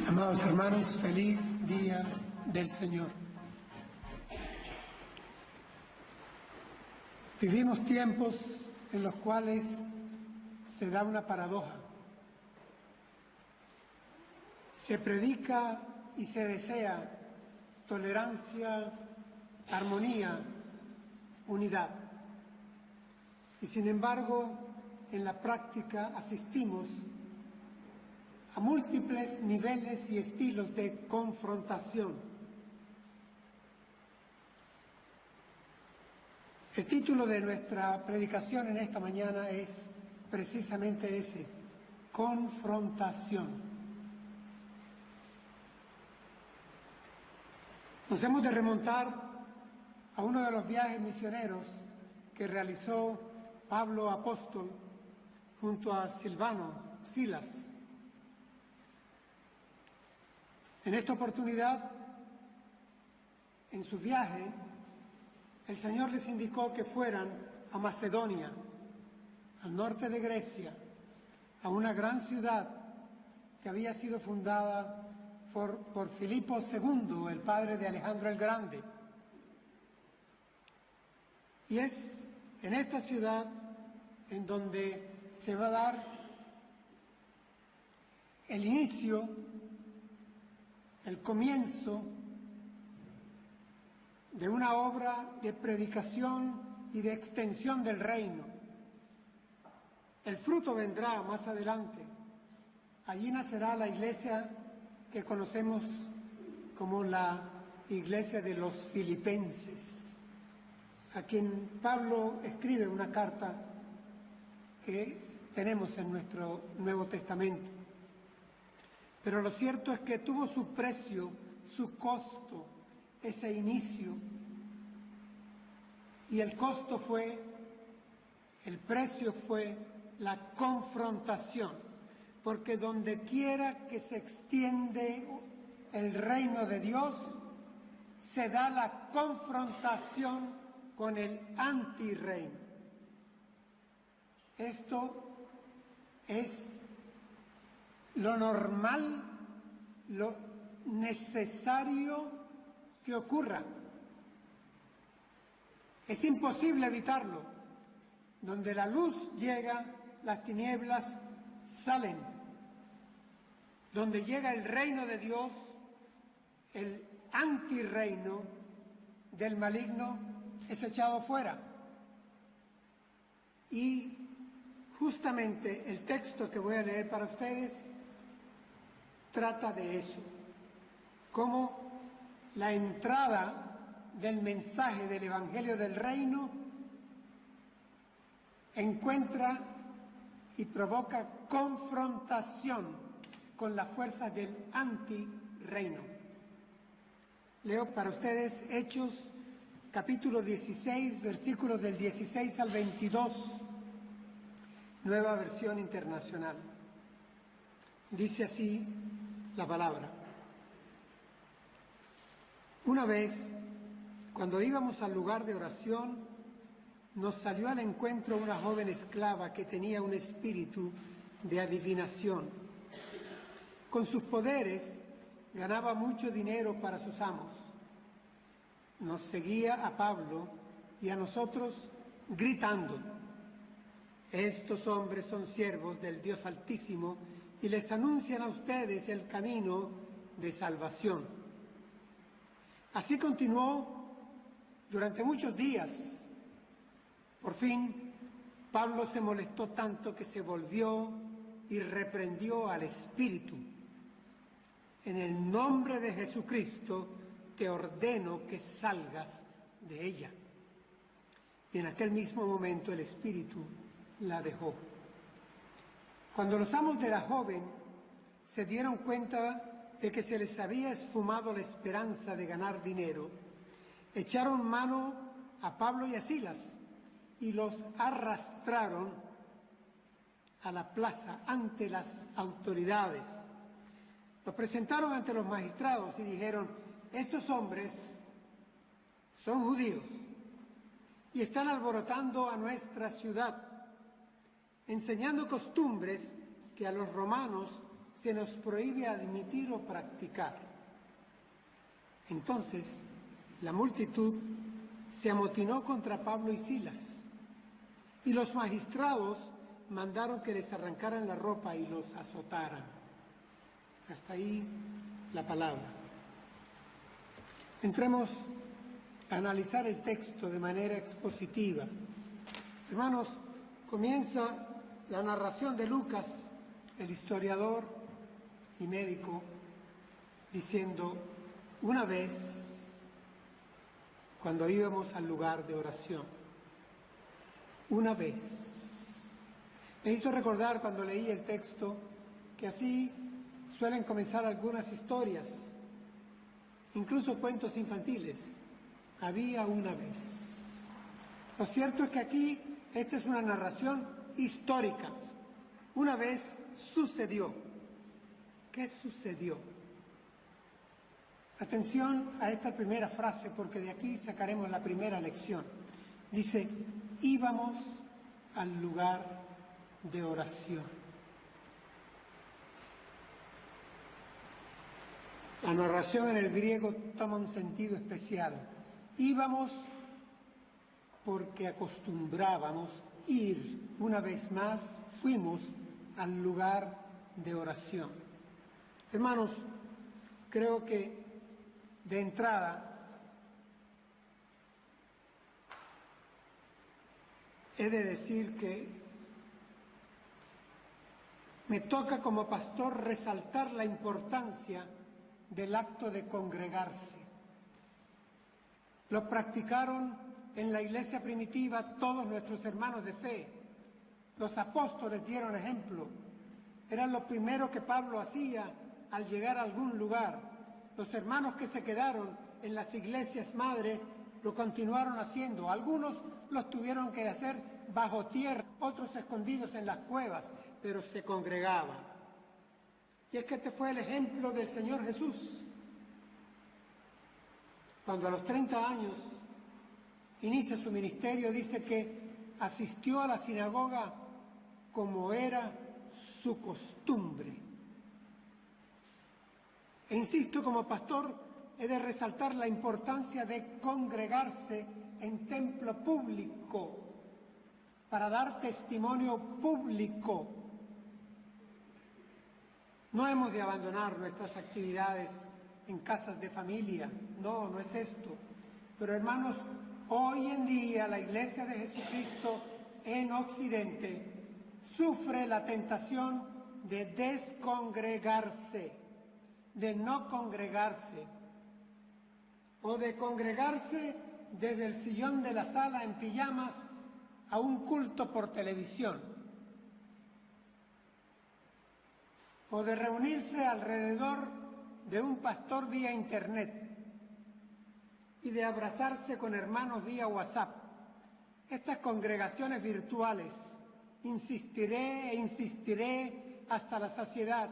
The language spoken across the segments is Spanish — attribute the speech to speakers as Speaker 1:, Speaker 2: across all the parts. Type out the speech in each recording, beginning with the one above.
Speaker 1: Amados hermanos, feliz día del Señor. Vivimos tiempos en los cuales se da una paradoja. Se predica y se desea tolerancia, armonía, unidad. Y sin embargo, en la práctica asistimos a múltiples niveles y estilos de confrontación. El título de nuestra predicación en esta mañana es precisamente ese: confrontación. Nos hemos de remontar a uno de los viajes misioneros que realizó Pablo apóstol junto a Silas. En esta oportunidad, en su viaje, el Señor les indicó que fueran a Macedonia, al norte de Grecia, a una gran ciudad que había sido fundada por Filipo II, el padre de Alejandro el Grande. Y es en esta ciudad en donde se va a dar el inicio, el comienzo de una obra de predicación y de extensión del reino. El fruto vendrá más adelante. Allí nacerá la iglesia que conocemos como la iglesia de los filipenses, a quien Pablo escribe una carta que tenemos en nuestro Nuevo Testamento. Pero lo cierto es que tuvo su precio, su costo, ese inicio. Y el costo fue, el precio fue la confrontación. Porque donde quiera que se extiende el reino de Dios, se da la confrontación con el antirreino. Esto es lo normal, lo necesario que ocurra. Es imposible evitarlo. Donde la luz llega, las tinieblas salen. Donde llega el reino de Dios, el antirreino del maligno es echado fuera. Y justamente el texto que voy a leer para ustedes trata de eso, cómo la entrada del mensaje del Evangelio del Reino encuentra y provoca confrontación con las fuerzas del antirreino. Leo para ustedes Hechos, capítulo 16, versículos del 16 al 22, Nueva Versión Internacional. Dice así la palabra. Una vez, cuando íbamos al lugar de oración, nos salió al encuentro una joven esclava que tenía un espíritu de adivinación. Con sus poderes ganaba mucho dinero para sus amos. Nos seguía a Pablo y a nosotros gritando: estos hombres son siervos del Dios Altísimo y les anuncian a ustedes el camino de salvación. Así continuó durante muchos días. Por fin, Pablo se molestó tanto que se volvió y reprendió al espíritu. En el nombre de Jesucristo te ordeno que salgas de ella. Y en aquel mismo momento el espíritu la dejó. Cuando los amos de la joven se dieron cuenta de que se les había esfumado la esperanza de ganar dinero, echaron mano a Pablo y a Silas y los arrastraron a la plaza ante las autoridades. Los presentaron ante los magistrados y dijeron: estos hombres son judíos y están alborotando a nuestra ciudad, enseñando costumbres que a los romanos se nos prohíbe admitir o practicar. Entonces, la multitud se amotinó contra Pablo y Silas, y los magistrados mandaron que les arrancaran la ropa y los azotaran. Hasta ahí la palabra. Entremos a analizar el texto de manera expositiva. Hermanos, comienza la narración de Lucas, el historiador y médico, diciendo: una vez, cuando íbamos al lugar de oración, una vez. Me hizo recordar cuando leí el texto que así suelen comenzar algunas historias, incluso cuentos infantiles. Había una vez. Lo cierto es que aquí esta es una narración histórica. Una vez sucedió. ¿Qué sucedió? Atención a esta primera frase, porque de aquí sacaremos la primera lección. Dice: íbamos al lugar de oración. La narración en el griego toma un sentido especial. Íbamos porque acostumbrábamos ir. Una vez más fuimos al lugar de oración. Hermanos, creo que de entrada he de decir que me toca como pastor resaltar la importancia del acto de congregarse. Lo practicaron en la iglesia primitiva todos nuestros hermanos de fe. Los apóstoles dieron ejemplo. Era lo primero que Pablo hacía al llegar a algún lugar. Los hermanos que se quedaron en las iglesias madre lo continuaron haciendo. Algunos los tuvieron que hacer bajo tierra, otros escondidos en las cuevas, pero se congregaban. Y es que este fue el ejemplo del Señor Jesús. Cuando a los 30 años inicia su ministerio, dice que asistió a la sinagoga como era su costumbre. E insisto, como pastor, he de resaltar la importancia de congregarse en templo público para dar testimonio público. No hemos de abandonar nuestras actividades en casas de familia, no es esto. Pero hermanos, hoy en día la Iglesia de Jesucristo en Occidente sufre la tentación de descongregarse, de no congregarse, o de congregarse desde el sillón de la sala en pijamas a un culto por televisión, o de reunirse alrededor de un pastor vía internet y de abrazarse con hermanos vía WhatsApp. Estas congregaciones virtuales, insistiré e insistiré hasta la saciedad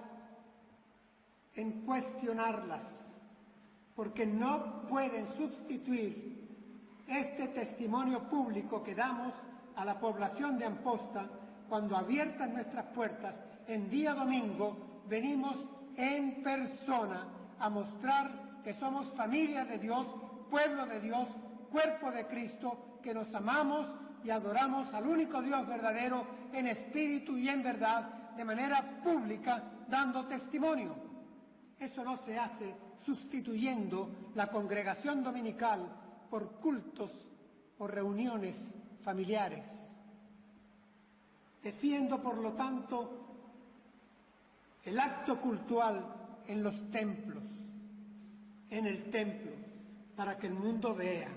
Speaker 1: en cuestionarlas, porque no pueden sustituir este testimonio público que damos a la población de Amposta cuando abiertas nuestras puertas en día domingo venimos en persona a mostrar que somos familia de Dios, pueblo de Dios, cuerpo de Cristo, que nos amamos y adoramos al único Dios verdadero en espíritu y en verdad, de manera pública, dando testimonio. Eso no se hace sustituyendo la congregación dominical por cultos o reuniones familiares. Defiendo, por lo tanto, el acto cultural en los templos, en el templo, para que el mundo vea.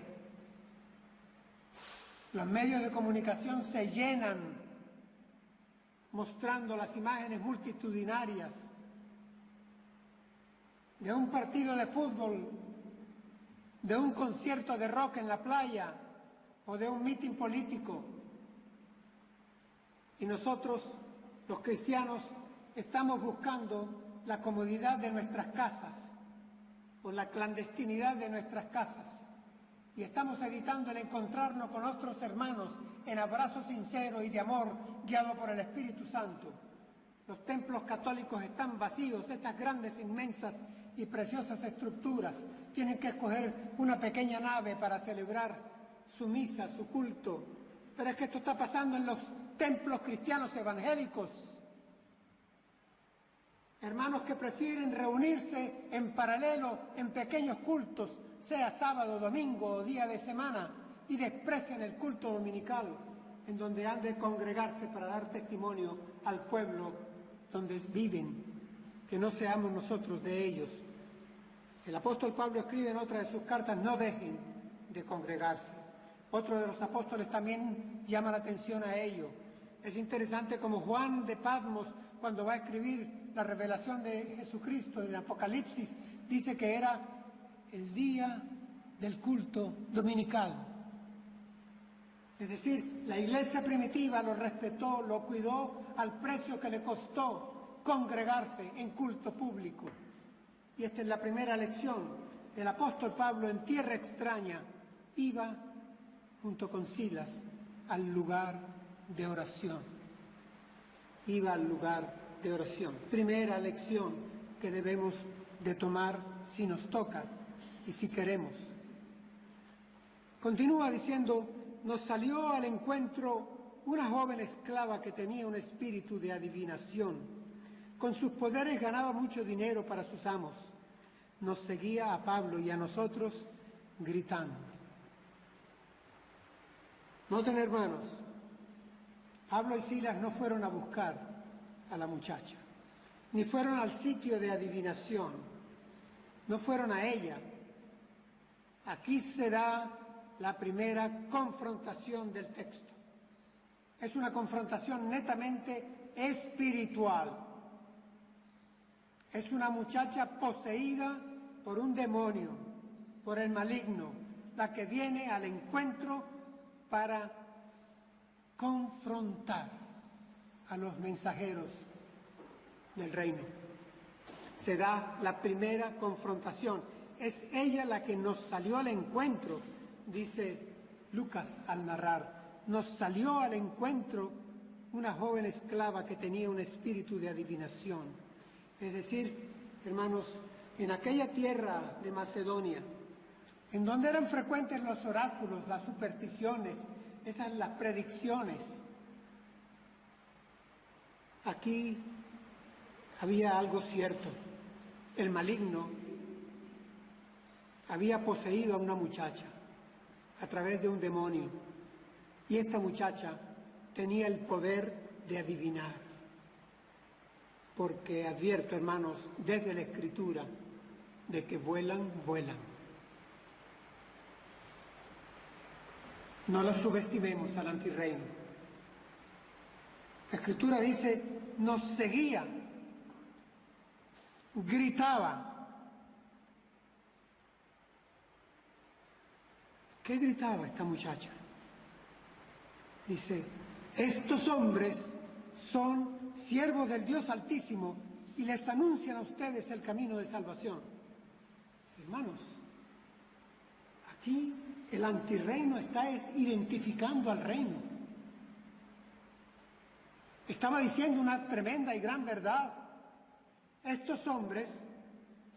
Speaker 1: Los medios de comunicación se llenan mostrando las imágenes multitudinarias de un partido de fútbol, de un concierto de rock en la playa o de un mitin político. Y nosotros, los cristianos, estamos buscando la comodidad de nuestras casas o la clandestinidad de nuestras casas. Y estamos evitando el encontrarnos con otros hermanos en abrazo sincero y de amor guiado por el Espíritu Santo. Los templos católicos están vacíos, estas grandes, inmensas y preciosas estructuras. Tienen que escoger una pequeña nave para celebrar su misa, su culto. Pero es que esto está pasando en los templos cristianos evangélicos. Hermanos que prefieren reunirse en paralelo en pequeños cultos, sea sábado, domingo o día de semana, y desprecian el culto dominical, en donde han de congregarse para dar testimonio al pueblo donde viven, que no seamos nosotros de ellos. El apóstol Pablo escribe en otra de sus cartas: no dejen de congregarse. Otro de los apóstoles también llama la atención a ello. Es interesante como Juan de Patmos, cuando va a escribir la revelación de Jesucristo en el Apocalipsis, dice que era el día del culto dominical. Es decir, la iglesia primitiva lo respetó, lo cuidó al precio que le costó congregarse en culto público. Y esta es la primera lección. El apóstol Pablo, en tierra extraña, iba junto con Silas al lugar de oración. Iba al lugar de oración. Primera lección que debemos de tomar si nos toca y si queremos. Continúa diciendo: nos salió al encuentro una joven esclava que tenía un espíritu de adivinación. Con sus poderes ganaba mucho dinero para sus amos. Nos seguía a Pablo y a nosotros gritando. Noten, hermanos, Pablo y Silas no fueron a buscar a la muchacha, ni fueron al sitio de adivinación, no fueron a ella. Aquí se da la primera confrontación del texto. Es una confrontación netamente espiritual. Es una muchacha poseída por un demonio, por el maligno, la que viene al encuentro para confrontar a los mensajeros del reino. Se da la primera confrontación. Es ella la que nos salió al encuentro, dice Lucas al narrar. Nos salió al encuentro una joven esclava que tenía un espíritu de adivinación. Es decir, hermanos, en aquella tierra de Macedonia, en donde eran frecuentes los oráculos, las supersticiones, las predicciones, aquí había algo cierto. El maligno había poseído a una muchacha a través de un demonio, y esta muchacha tenía el poder de adivinar, porque advierto, hermanos, desde la Escritura, de que vuelan, vuelan. No lo subestimemos al antirreino. La Escritura dice: nos seguía, gritaba. ¿Qué gritaba esta muchacha? Dice: estos hombres son siervos del Dios Altísimo y les anuncian a ustedes el camino de salvación. Hermanos, aquí el antirreino está identificando al reino. Estaba diciendo una tremenda y gran verdad. Estos hombres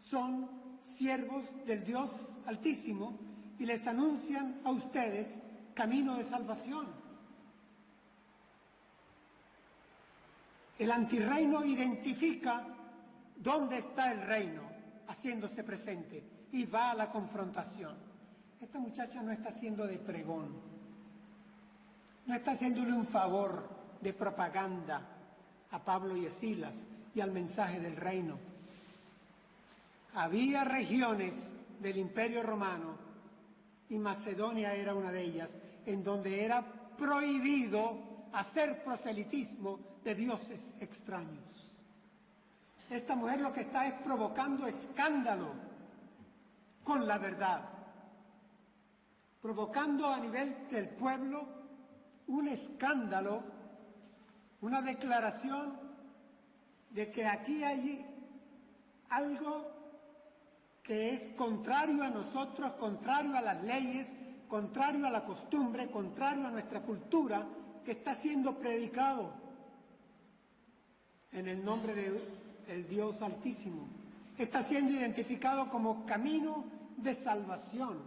Speaker 1: son siervos del Dios Altísimo y les anuncian a ustedes camino de salvación. El antirreino identifica dónde está el reino, haciéndose presente, y va a la confrontación. Esta muchacha no está haciendo de pregón, no está haciéndole un favor de propaganda a Pablo y a Silas y al mensaje del reino. Había regiones del Imperio Romano, y Macedonia era una de ellas, en donde era prohibido hacer proselitismo de dioses extraños. Esta mujer lo que está es provocando escándalo con la verdad, provocando a nivel del pueblo un escándalo, una declaración de que aquí hay algo que es contrario a nosotros, contrario a las leyes, contrario a la costumbre, contrario a nuestra cultura, que está siendo predicado. en el nombre del Dios Altísimo. Está siendo identificado como camino de salvación.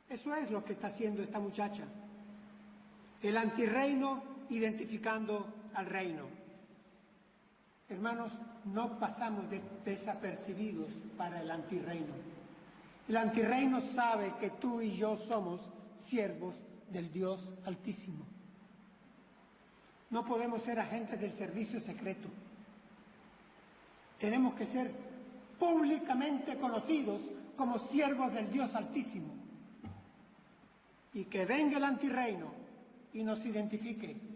Speaker 1: Eso es lo que está haciendo esta muchacha. El antirreino identificando al reino. Hermanos, no pasamos desapercibidos para el antirreino. El antirreino sabe que tú y yo somos siervos del Dios Altísimo. No podemos ser agentes del servicio secreto. Tenemos que ser públicamente conocidos como siervos del Dios Altísimo. Y que venga el antirreino y nos identifique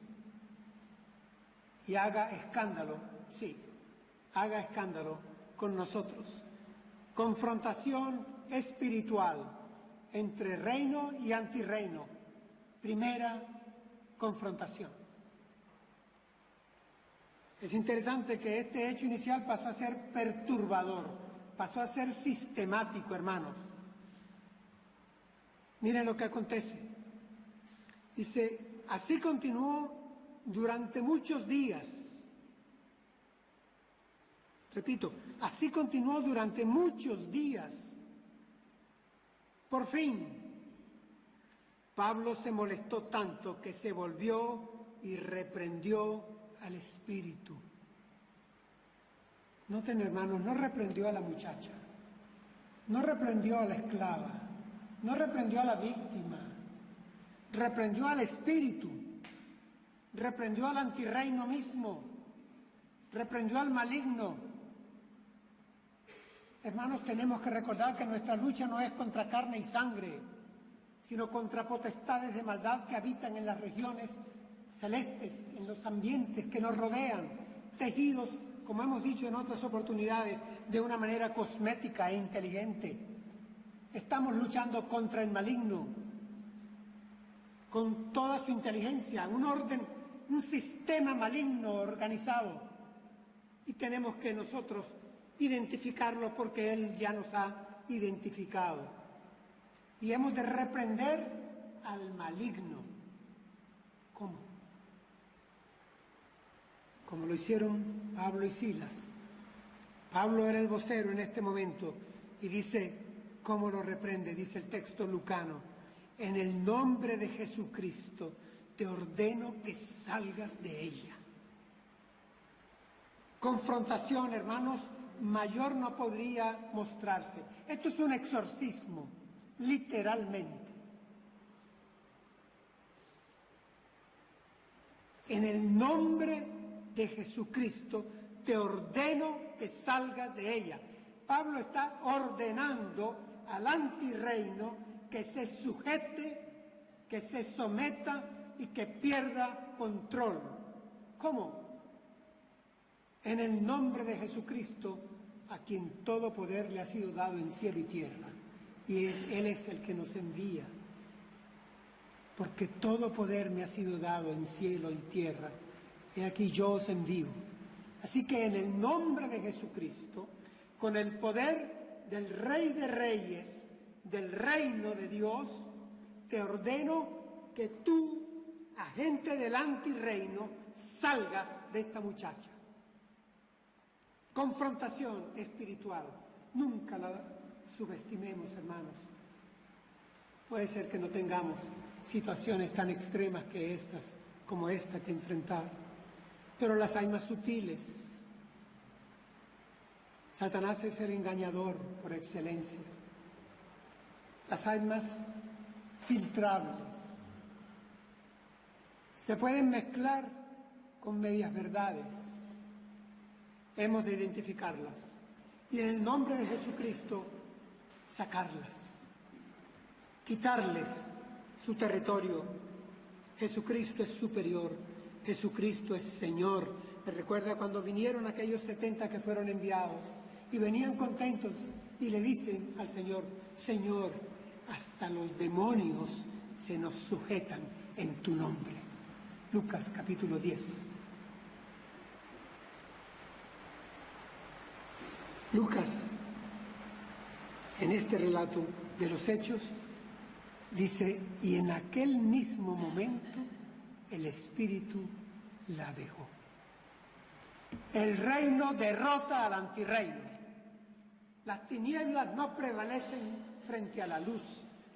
Speaker 1: y haga escándalo, sí, haga escándalo con nosotros. Confrontación espiritual entre reino y antirreino. Primera confrontación. Es interesante que este hecho inicial pasó a ser perturbador, pasó a ser sistemático, hermanos. Miren lo que acontece. Dice, así continuó durante muchos días. Repito, así continuó durante muchos días. Por fin, Pablo se molestó tanto que se volvió y reprendió al espíritu. Noten, hermanos, no reprendió a la muchacha, no reprendió a la esclava, no reprendió a la víctima, reprendió al espíritu, reprendió al antirreino mismo, reprendió al maligno. Hermanos, tenemos que recordar que nuestra lucha no es contra carne y sangre, sino contra potestades de maldad que habitan en las regiones celestes, en los ambientes que nos rodean, tejidos, como hemos dicho en otras oportunidades, de una manera cosmética e inteligente. Estamos luchando contra el maligno, con toda su inteligencia, un orden, un sistema maligno organizado. Y tenemos que nosotros identificarlo porque Él ya nos ha identificado. Y hemos de reprender al maligno. ¿Cómo? Como lo hicieron Pablo y Silas. Pablo era el vocero en este momento y dice, ¿cómo lo reprende? Dice el texto lucano, en el nombre de Jesucristo te ordeno que salgas de ella. Confrontación, hermanos, mayor no podría mostrarse. Esto es un exorcismo, literalmente. En el nombre de Jesucristo te ordeno que salgas de ella. Pablo está ordenando al antirreino que se sujete, que se someta y que pierda control. ¿Cómo? En el nombre de Jesucristo, a quien todo poder le ha sido dado en cielo y tierra. Y Él es el que nos envía. Porque todo poder me ha sido dado en cielo y tierra. He aquí yo os envío. Así que en el nombre de Jesucristo, con el poder del Rey de Reyes, del reino de Dios, te ordeno que tú, agente del antirreino, salgas de esta muchacha. Confrontación espiritual. Nunca la subestimemos, hermanos. Puede ser que no tengamos situaciones tan extremas que estas, como esta que enfrentar, pero las hay más sutiles. Satanás es el engañador por excelencia. Las hay más filtrables. Se pueden mezclar con medias verdades. Hemos de identificarlas y en el nombre de Jesucristo sacarlas, quitarles su territorio. Jesucristo es superior, Jesucristo es Señor. Me recuerda cuando vinieron aquellos 70 que fueron enviados y venían contentos y le dicen al Señor, Señor, hasta los demonios se nos sujetan en tu nombre. Lucas capítulo 10. Lucas, en este relato de los Hechos, dice, y en aquel mismo momento el Espíritu la dejó. El reino derrota al antirreino. Las tinieblas no prevalecen frente a la luz.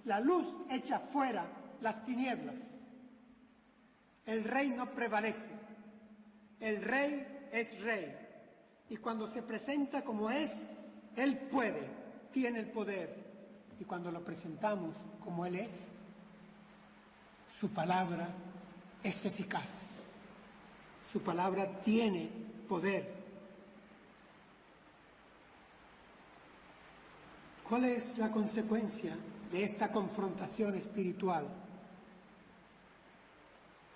Speaker 1: La luz echa fuera las tinieblas. El reino prevalece. El rey es rey. Y cuando se presenta como es, él puede, tiene el poder. Y cuando lo presentamos como él es, su palabra es eficaz. Su palabra tiene poder. ¿Cuál es la consecuencia de esta confrontación espiritual?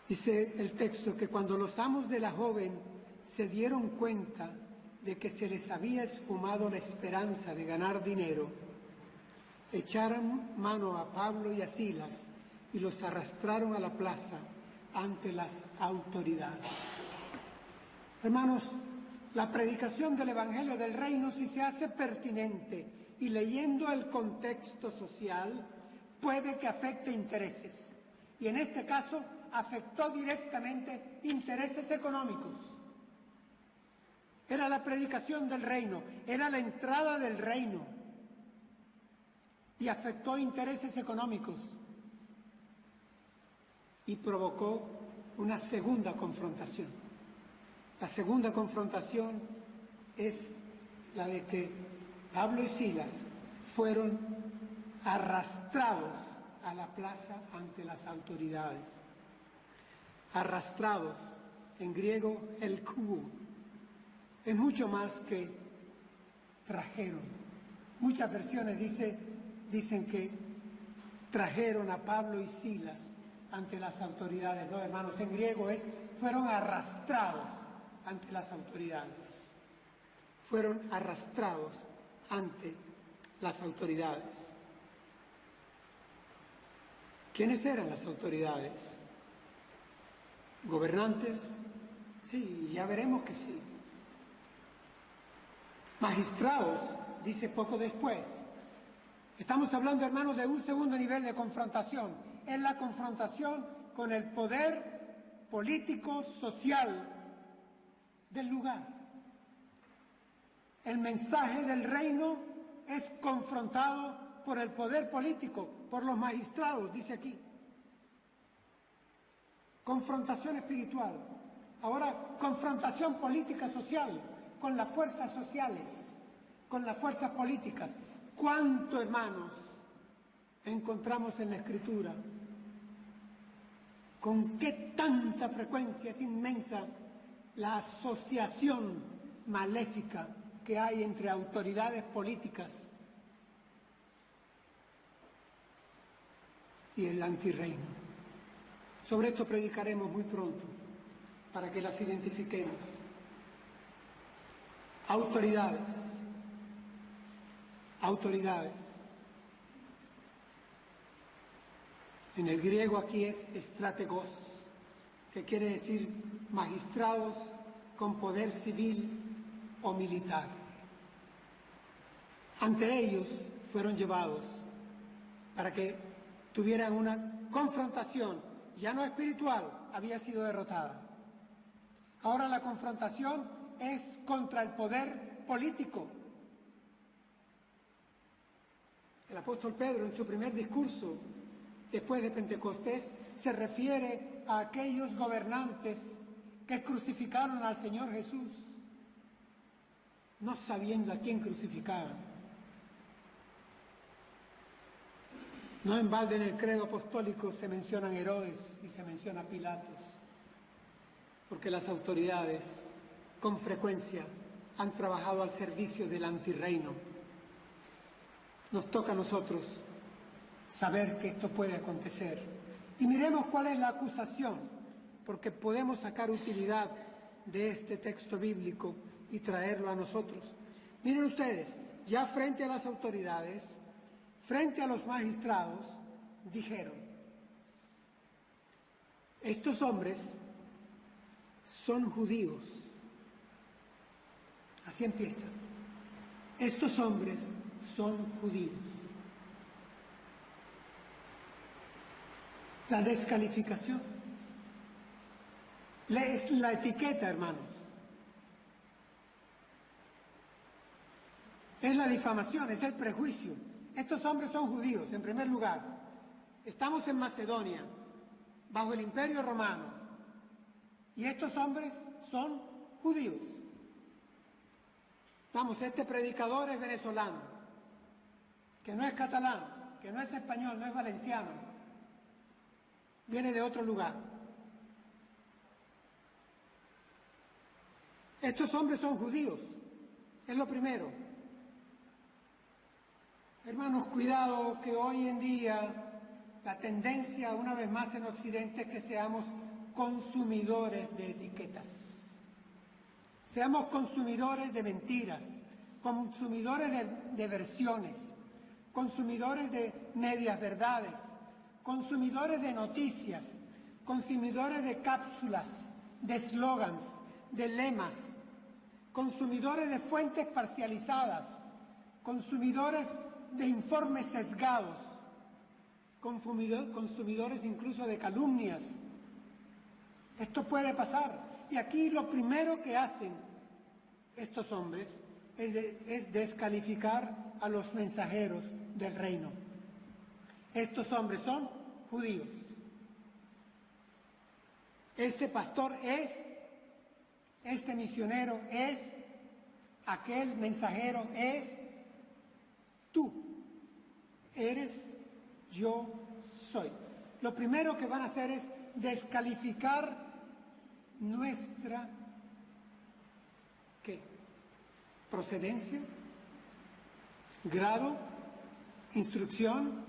Speaker 1: Dice el texto que cuando los amos de la joven se dieron cuenta de que se les había esfumado la esperanza de ganar dinero, echaron mano a Pablo y a Silas y los arrastraron a la plaza ante las autoridades. Hermanos, la predicación del Evangelio del Reino, si se hace pertinente y leyendo el contexto social, puede que afecte intereses. Y en este caso afectó directamente intereses económicos. Era la predicación del reino, era la entrada del reino y afectó intereses económicos y provocó una segunda confrontación. La segunda confrontación es la de que Pablo y Silas fueron arrastrados a la plaza ante las autoridades. Arrastrados, en griego el cubo, es mucho más que trajeron. Muchas versiones dicen que trajeron a Pablo y Silas ante las autoridades. No, hermanos, en griego fueron arrastrados ante las autoridades. Fueron arrastrados ante las autoridades. ¿Quiénes eran las autoridades? ¿Gobernantes? Sí, ya veremos que sí. Magistrados, dice poco después. Estamos hablando, hermanos, de un segundo nivel de confrontación. Es la confrontación con el poder político, social del lugar. El mensaje del reino es confrontado por el poder político, por los magistrados, dice aquí. Confrontación espiritual. Ahora, confrontación política social, con las fuerzas sociales, con las fuerzas políticas. ¿Cuánto, hermanos, encontramos en la Escritura? ¿Con qué tanta frecuencia es inmensa la asociación maléfica que hay entre autoridades políticas y el antirreino? Sobre esto predicaremos muy pronto, para que las identifiquemos. Autoridades. Autoridades. En el griego aquí es estrategos, que quiere decir magistrados con poder civil o militar. Ante ellos fueron llevados para que tuvieran una confrontación, ya no espiritual, había sido derrotada. Ahora la confrontación es contra el poder político. El apóstol Pedro, en su primer discurso después de Pentecostés, se refiere a aquellos gobernantes que crucificaron al Señor Jesús, no sabiendo a quién crucificaban. No en balde en el credo apostólico se mencionan Herodes y se menciona Pilatos, porque las autoridades con frecuencia han trabajado al servicio del antirreino. Nos toca a nosotros saber que esto puede acontecer. Y miremos cuál es la acusación, porque podemos sacar utilidad de este texto bíblico y traerlo a nosotros. Miren ustedes, ya frente a las autoridades, frente a los magistrados, dijeron: estos hombres son judíos. Así empieza. Estos hombres son judíos. La descalificación. Es la etiqueta, hermanos. Es la difamación, es el prejuicio. Estos hombres son judíos, en primer lugar. Estamos en Macedonia, bajo el Imperio Romano, y estos hombres son judíos. Vamos, este predicador es venezolano, que no es catalán, que no es español, no es valenciano, viene de otro lugar. Estos hombres son judíos, es lo primero. Hermanos, cuidado, que hoy en día la tendencia, una vez más en Occidente, es que seamos consumidores de etiquetas. Seamos consumidores de mentiras, consumidores de versiones, consumidores de medias verdades, consumidores de noticias, consumidores de cápsulas, de eslogans, de lemas, consumidores de fuentes parcializadas, consumidores de informes sesgados, consumidores incluso de calumnias. Esto puede pasar. Y aquí lo primero que hacen estos hombres es descalificar a los mensajeros del reino. Estos hombres son judíos. Este pastor es, este misionero es, aquel mensajero es, tú eres, yo soy. Lo primero que van a hacer es descalificar nuestra, ¿qué? Procedencia, grado, instrucción,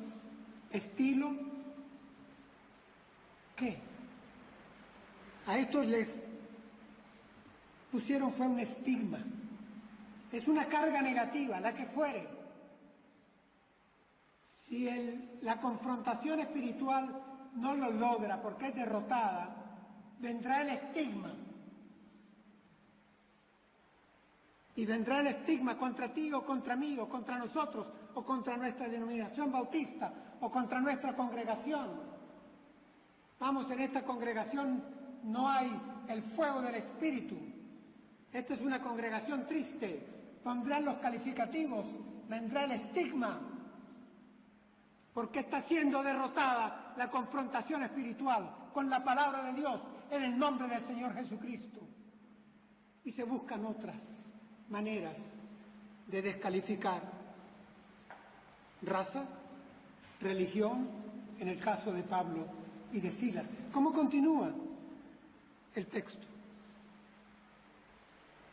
Speaker 1: estilo, ¿qué? A estos les pusieron fue un estigma. Es una carga negativa, la que fuere. Si la confrontación espiritual no lo logra porque es derrotada, vendrá el estigma. Y vendrá el estigma contra ti o contra mí o contra nosotros o contra nuestra denominación bautista o contra nuestra congregación. Vamos, en esta congregación no hay el fuego del Espíritu. Esta es una congregación triste. Pondrán los calificativos, vendrá el estigma. Porque está siendo derrotada la confrontación espiritual con la palabra de Dios en el nombre del Señor Jesucristo. Y se buscan otras maneras de descalificar raza, religión, en el caso de Pablo y de Silas. ¿Cómo continúa el texto?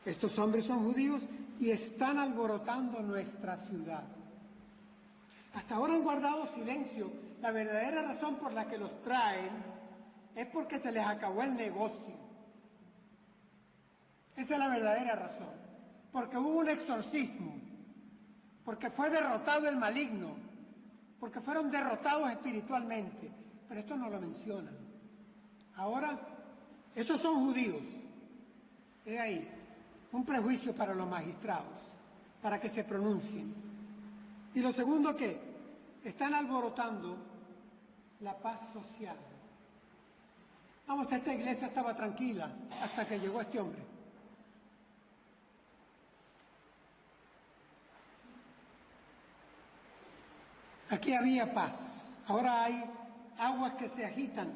Speaker 1: Estos hombres son judíos y están alborotando nuestra ciudad. Hasta ahora han guardado silencio. La verdadera razón por la que los traen es porque se les acabó el negocio. Esa es la verdadera razón. Porque hubo un exorcismo, porque fue derrotado el maligno, porque fueron derrotados espiritualmente. Pero esto no lo mencionan. Ahora, estos son judíos. He ahí un prejuicio para los magistrados, para que se pronuncien. Y lo segundo, que están alborotando la paz social. Vamos, esta iglesia estaba tranquila hasta que llegó este hombre. Aquí había paz, ahora hay aguas que se agitan.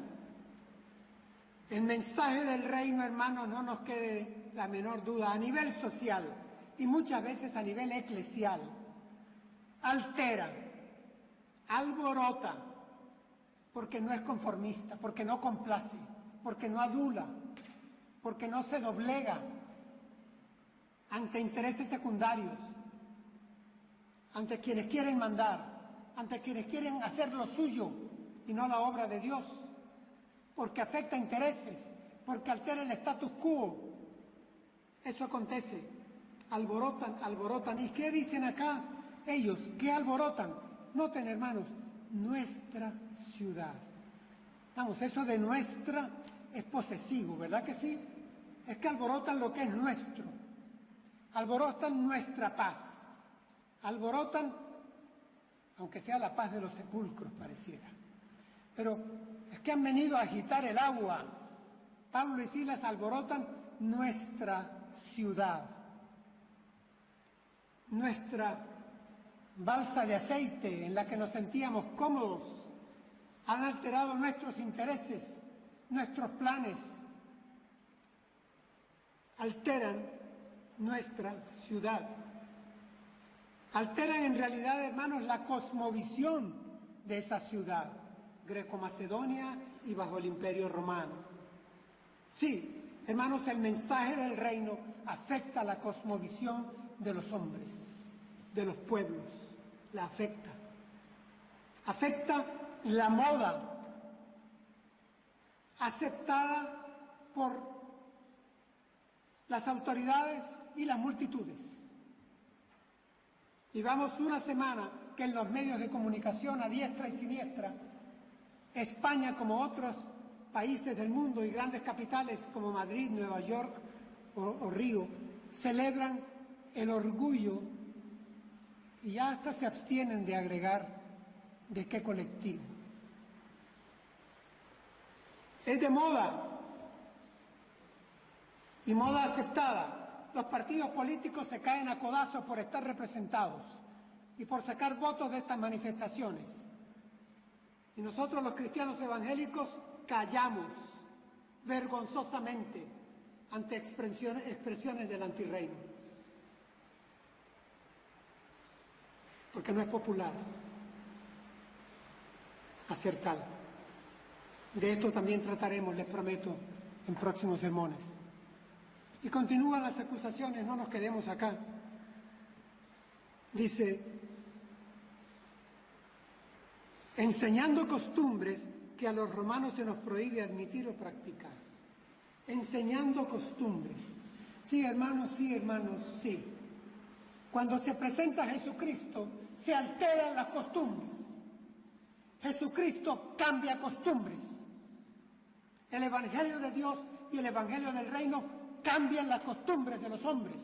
Speaker 1: El mensaje del reino, hermanos, no nos quede la menor duda, a nivel social y muchas veces a nivel eclesial, altera, alborota, porque no es conformista, porque no complace, porque no adula, porque no se doblega ante intereses secundarios, ante quienes quieren mandar, ante quienes quieren hacer lo suyo y no la obra de Dios, porque afecta intereses, porque altera el status quo. Eso acontece, alborotan. ¿Y qué dicen acá ellos? ¿Qué alborotan? Noten, hermanos, nuestra ciudad. Vamos, eso de nuestra es posesivo, ¿verdad que sí? Es que alborotan lo que es nuestro. Alborotan nuestra paz. Alborotan, aunque sea la paz de los sepulcros, pareciera. Pero es que han venido a agitar el agua. Pablo y Silas alborotan nuestra ciudad. nuestra balsa de aceite en la que nos sentíamos cómodos, han alterado nuestros intereses, nuestros planes, alteran nuestra ciudad. Alteran en realidad, hermanos, la cosmovisión de esa ciudad, Greco-Macedonia y bajo el Imperio Romano. Sí, hermanos, el mensaje del reino afecta la cosmovisión de los hombres, de los pueblos, la afecta. Afecta la moda aceptada por las autoridades y las multitudes. Llevamos una semana que en los medios de comunicación a diestra y siniestra, España como otros países del mundo y grandes capitales como Madrid, Nueva York o Río, celebran el orgullo y ya hasta se abstienen de agregar de qué colectivo. Es de moda y moda aceptada. Los partidos políticos se caen a codazos por estar representados y por sacar votos de estas manifestaciones. Y nosotros los cristianos evangélicos callamos vergonzosamente ante expresiones del antirreino. Porque no es popular hacer tal. De esto también trataremos, les prometo, en próximos sermones. Y continúan las acusaciones, no nos quedemos acá. Dice, enseñando costumbres que a los romanos se nos prohíbe admitir o practicar. Enseñando costumbres. Sí, hermanos, sí. Cuando se presenta a Jesucristo, se alteran las costumbres. Jesucristo cambia costumbres. El Evangelio de Dios y el Evangelio del Reino cambian las costumbres de los hombres,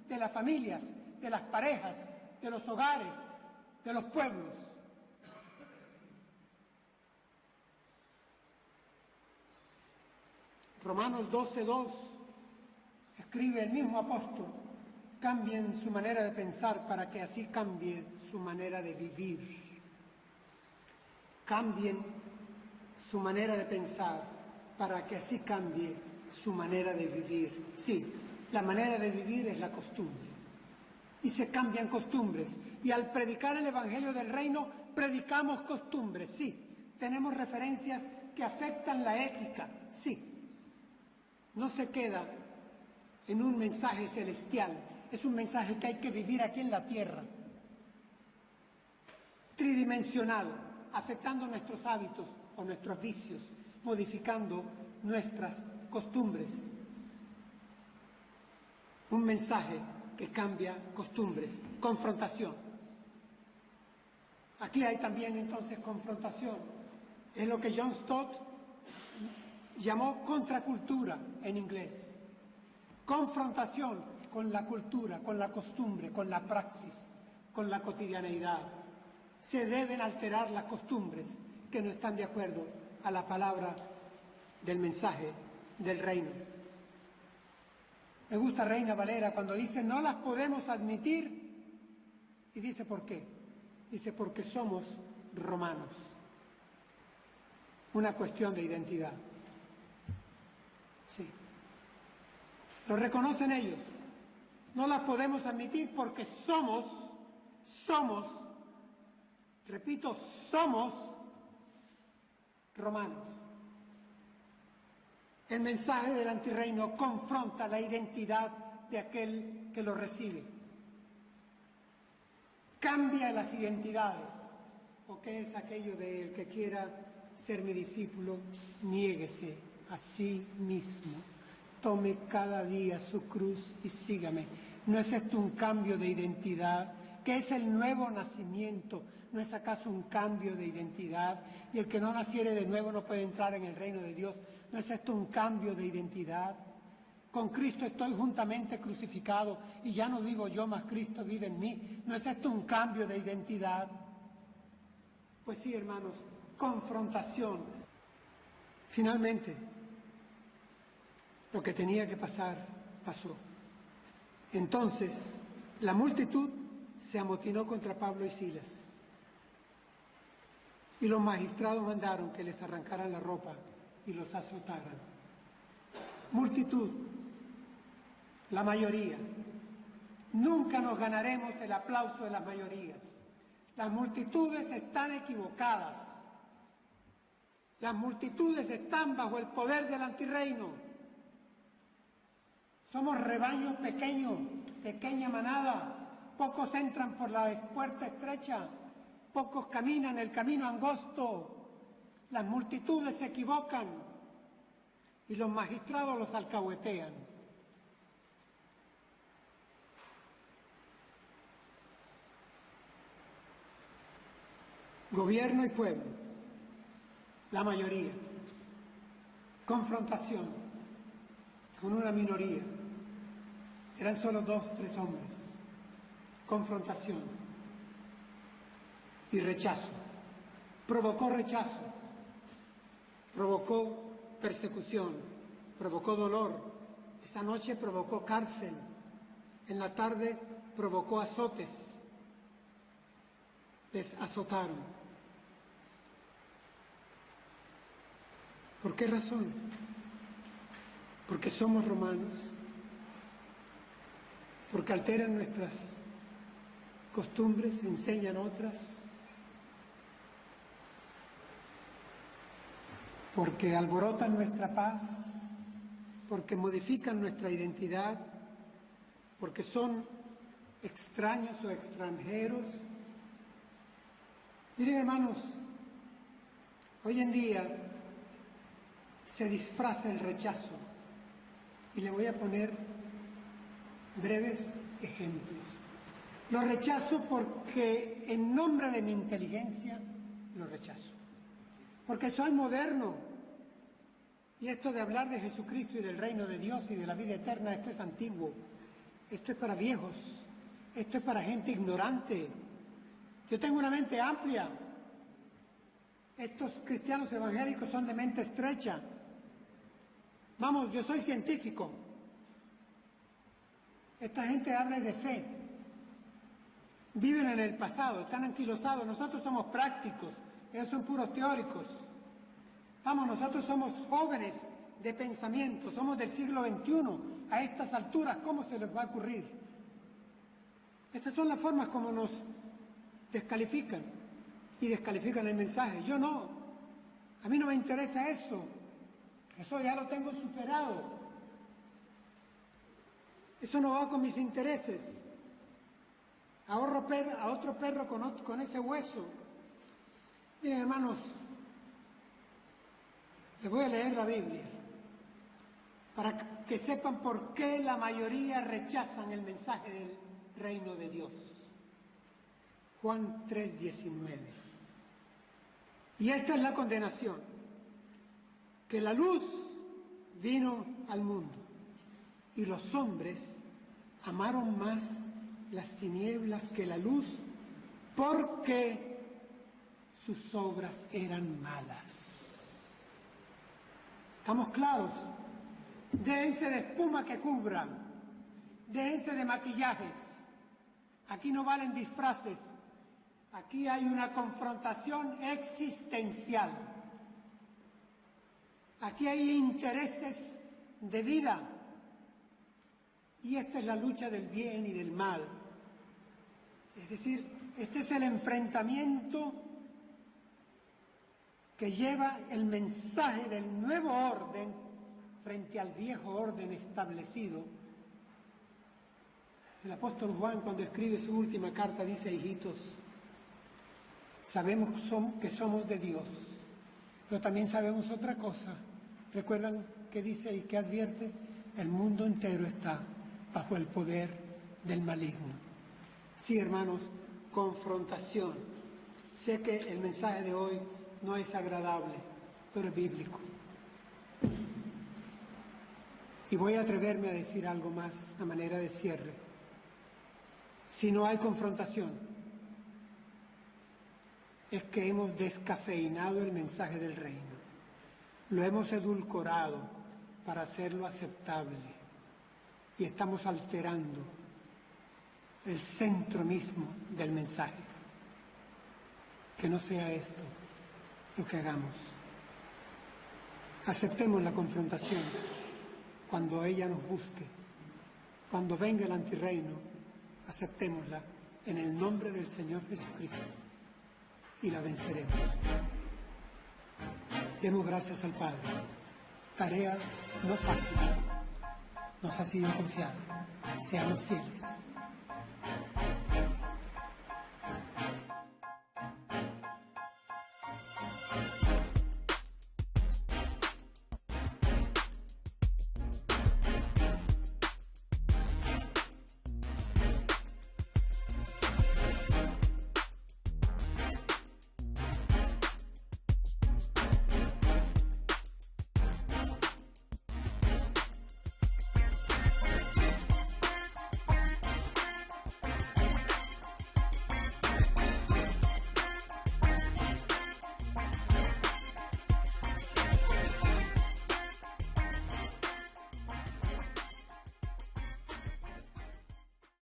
Speaker 1: de las familias, de las parejas, de los hogares, de los pueblos. Romanos 12:2 escribe el mismo apóstol, cambien su manera de pensar para que así cambie su manera de vivir. Cambien su manera de pensar para que así cambie su manera de vivir. Sí, la manera de vivir es la costumbre. Y se cambian costumbres. Y al predicar el Evangelio del Reino, predicamos costumbres, sí. Tenemos referencias que afectan la ética, sí. No se queda en un mensaje celestial, es un mensaje que hay que vivir aquí en la tierra. Tridimensional, afectando nuestros hábitos o nuestros vicios, modificando nuestras costumbres. Un mensaje que cambia costumbres. Confrontación. Aquí hay también entonces confrontación. Es lo que John Stott llamó contracultura en inglés. Confrontación con la cultura, con la costumbre, con la praxis, con la cotidianeidad. Se deben alterar las costumbres que no están de acuerdo a la palabra del mensaje del reino. Me gusta Reina Valera cuando dice no las podemos admitir y dice ¿por qué? Dice porque somos romanos. Una cuestión de identidad. Sí. Lo reconocen ellos. No las podemos admitir porque somos, repito, somos romanos. El mensaje del antirreino confronta la identidad de aquel que lo recibe. Cambia las identidades, porque es aquello de el que quiera ser mi discípulo, niéguese a sí mismo. Tome cada día su cruz y sígame. ¿No es esto un cambio de identidad? ¿Qué es el nuevo nacimiento? ¿No es acaso un cambio de identidad? Y el que no naciere de nuevo no puede entrar en el reino de Dios. ¿No es esto un cambio de identidad? Con Cristo estoy juntamente crucificado y ya no vivo yo, mas Cristo vive en mí. ¿No es esto un cambio de identidad? Pues sí, hermanos, confrontación. Finalmente, lo que tenía que pasar, pasó. Entonces, la multitud se amotinó contra Pablo y Silas. Y los magistrados mandaron que les arrancaran la ropa y los azotaran. Multitud, la mayoría. Nunca nos ganaremos el aplauso de las mayorías. Las multitudes están equivocadas. Las multitudes están bajo el poder del antirreino. Somos rebaño pequeño, pequeña manada. Pocos entran por la puerta estrecha, pocos caminan el camino angosto. Las multitudes se equivocan y los magistrados los alcahuetean. Gobierno y pueblo, la mayoría. Confrontación con una minoría. Eran solo 2, 3 hombres. Confrontación y rechazo. Provocó rechazo, provocó persecución, provocó dolor. Esa noche provocó cárcel. En la tarde provocó azotes. Les azotaron. ¿Por qué razón? Porque somos romanos, porque alteran nuestras costumbres, enseñan otras, porque alborotan nuestra paz, porque modifican nuestra identidad, porque son extraños o extranjeros. Miren, hermanos, hoy en día se disfraza el rechazo y le voy a poner breves ejemplos. Lo rechazo porque en nombre de mi inteligencia lo rechazo, porque soy moderno y esto de hablar de Jesucristo y del reino de Dios y de la vida eterna, esto es antiguo, esto es para viejos, esto es para gente ignorante. Yo tengo una mente amplia. Estos cristianos evangélicos son de mente estrecha. Vamos, yo soy científico. Esta gente habla de fe. Viven en el pasado, están anquilosados. Nosotros somos prácticos, ellos son puros teóricos. Vamos, nosotros somos jóvenes de pensamiento, somos del siglo XXI. A estas alturas, ¿cómo se les va a ocurrir? Estas son las formas como nos descalifican y descalifican el mensaje. Yo no, a mí no me interesa eso. Eso ya lo tengo superado. Eso no va con mis intereses. Ahorro a otro perro con ese hueso. Miren, hermanos, les voy a leer la Biblia para que sepan por qué la mayoría rechazan el mensaje del reino de Dios. Juan 3:19. Y esta es la condenación, que la luz vino al mundo y los hombres amaron más las tinieblas que la luz porque sus obras eran malas. ¿Estamos claros? Déjense de espuma que cubran, déjense de maquillajes. Aquí no valen disfraces, aquí hay una confrontación existencial. Aquí hay intereses de vida y esta es la lucha del bien y del mal. Es decir, este es el enfrentamiento que lleva el mensaje del nuevo orden frente al viejo orden establecido. El apóstol Juan, cuando escribe su última carta, dice: hijitos, sabemos que somos de Dios, pero también sabemos otra cosa. ¿Recuerdan qué dice y qué advierte? El mundo entero está bajo el poder del maligno. Sí, hermanos, confrontación. Sé que el mensaje de hoy no es agradable, pero es bíblico. Y voy a atreverme a decir algo más a manera de cierre. Si no hay confrontación, es que hemos descafeinado el mensaje del reino. Lo hemos edulcorado para hacerlo aceptable y estamos alterando el centro mismo del mensaje. Que no sea esto lo que hagamos. Aceptemos la confrontación cuando ella nos busque. Cuando venga el antirreino, aceptémosla en el nombre del Señor Jesucristo y la venceremos. Demos gracias al Padre. Tarea no fácil. Nos ha sido confiada. Seamos fieles.